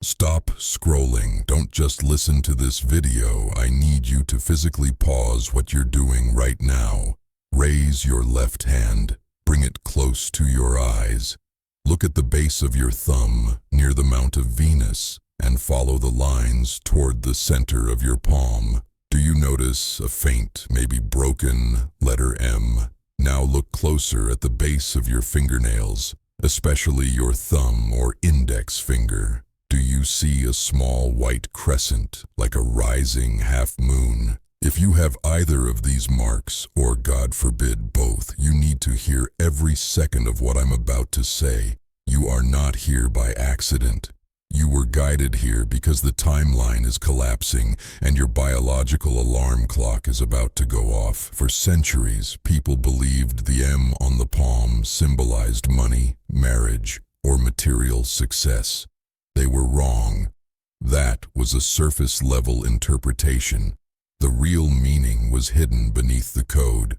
Stop scrolling. Don't just listen to this video. I need you to physically pause what you're doing right now. Raise your left hand. Bring it close to your eyes. Look at the base of your thumb near the Mount of Venus and follow the lines toward the center of your palm. Do you notice a faint, maybe broken letter M? Now look closer at the base of your fingernails, especially your thumb or index finger. Do you see a small white crescent, like a rising half-moon? If you have either of these marks, or God forbid both, you need to hear every second of what I'm about to say. You are not here by accident. You were guided here because the timeline is collapsing and your biological alarm clock is about to go off. For centuries, people believed the M on the palm symbolized money, marriage, or material success. They were wrong. That was a surface-level interpretation. The real meaning was hidden beneath the code.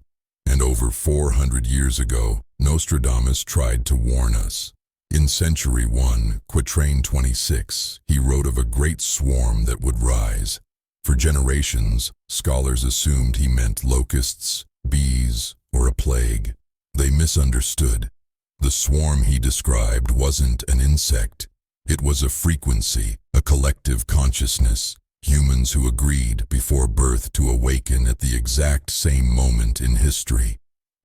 And over 400 years ago, Nostradamus tried to warn us. In Century 1, Quatrain 26, he wrote of a great swarm that would rise. For generations, scholars assumed he meant locusts, bees, or a plague. They misunderstood. The swarm he described wasn't an insect. It was a frequency, a collective consciousness, humans who agreed before birth to awaken at the exact same moment in history.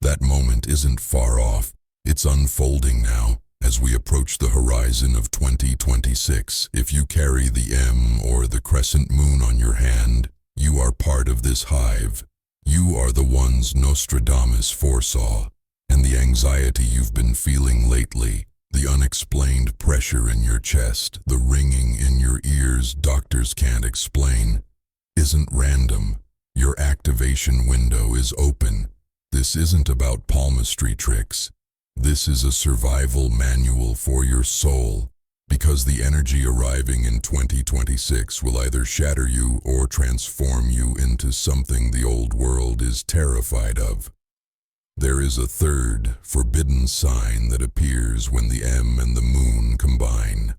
That moment isn't far off. It's unfolding now, as we approach the horizon of 2026. If you carry the M or the crescent moon on your hand, you are part of this hive. You are the ones Nostradamus foresaw, and the anxiety you've been feeling lately, the unexplained pressure in your chest, the ringing in your ears doctors can't explain, isn't random. Your activation window is open. This isn't about palmistry tricks. This is a survival manual for your soul, because the energy arriving in 2026 will either shatter you or transform you into something the old world is terrified of. There is a third, forbidden sign that appears when the M and the moon combine.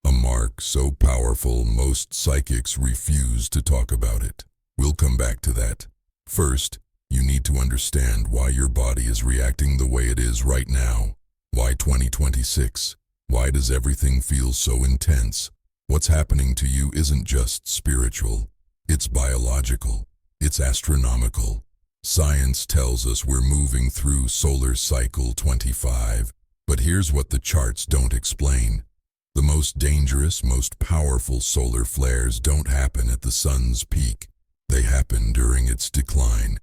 A mark so powerful most psychics refuse to talk about it. We'll come back to that. First, you need to understand why your body is reacting the way it is right now. Why 2026? Why does everything feel so intense? What's happening to you isn't just spiritual. It's biological. It's astronomical. Science tells us we're moving through solar cycle 25, but here's what the charts don't explain. The most dangerous, most powerful solar flares don't happen at the sun's peak. They happen during its decline,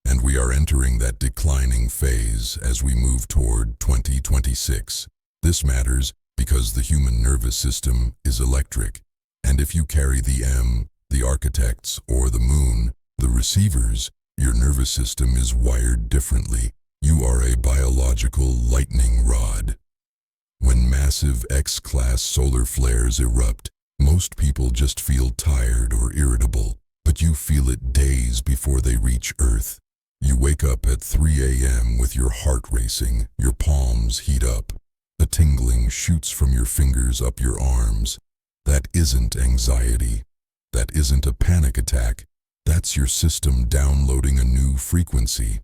and we are entering that declining phase as we move toward 2026. This matters because the human nervous system is electric, and if you carry the M, the architects, or the moon, the receivers, your nervous system is wired differently. You are a biological lightning rod. When massive X-class solar flares erupt, most people just feel tired or irritable, but you feel it days before they reach Earth. You wake up at 3 a.m. with your heart racing, your palms heat up. A tingling shoots from your fingers up your arms. That isn't anxiety. That isn't a panic attack. That's your system downloading a new frequency.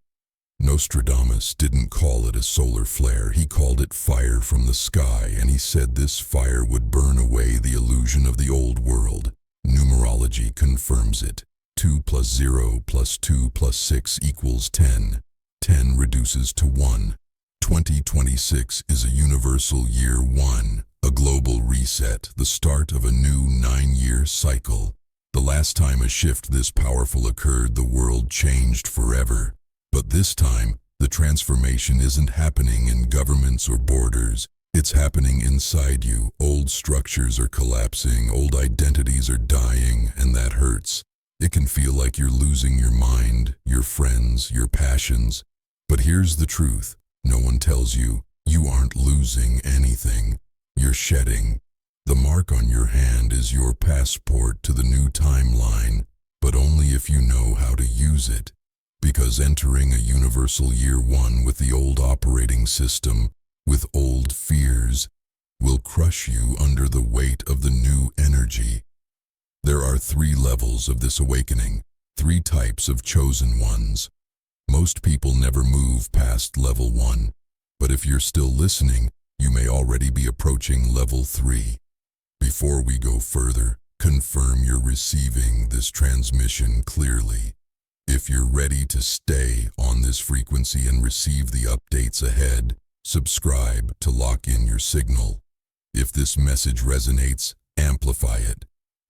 Nostradamus didn't call it a solar flare. He called it fire from the sky, and he said this fire would burn away the illusion of the old world. Numerology confirms it. 2 plus 0 plus 2 plus 6 equals 10. 10 reduces to 1. 2026 is a universal year 1, a global reset, the start of a new 9-year cycle. The last time a shift this powerful occurred, the world changed forever. But this time, the transformation isn't happening in governments or borders. It's happening inside you. Old structures are collapsing, old identities are dying, and that hurts. It can feel like you're losing your mind, your friends, your passions. But here's the truth. No one tells you, you aren't losing anything. You're shedding. The mark on your hand is your passport to the new timeline, but only if you know how to use it. Because entering a universal year 1 with the old operating system, with old fears, will crush you under the weight of the new energy. There are 3 levels of this awakening, 3 types of chosen ones. Most people never move past level 1, but if you're still listening, you may already be approaching level 3. Before we go further, confirm you're receiving this transmission clearly. If you're ready to stay on this frequency and receive the updates ahead, subscribe to lock in your signal. If this message resonates, amplify it.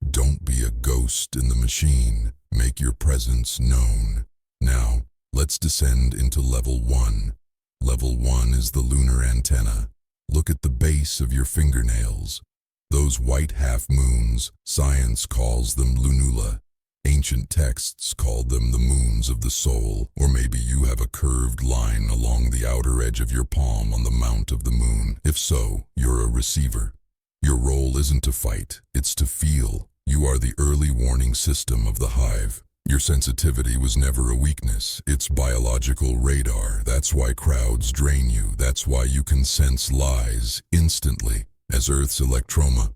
Don't be a ghost in the machine. Make your presence known. Now, let's descend into level 1. Level 1 is the lunar antenna. Look at the base of your fingernails. Those white half-moons, science calls them lunula. Ancient texts called them the moons of the soul, or maybe you have a curved line along the outer edge of your palm on the mount of the moon. If so, you're a receiver. Your role isn't to fight, it's to feel. You are the early warning system of the hive. Your sensitivity was never a weakness, it's biological radar. That's why crowds drain you. That's why you can sense lies instantly. As Earth's electroma,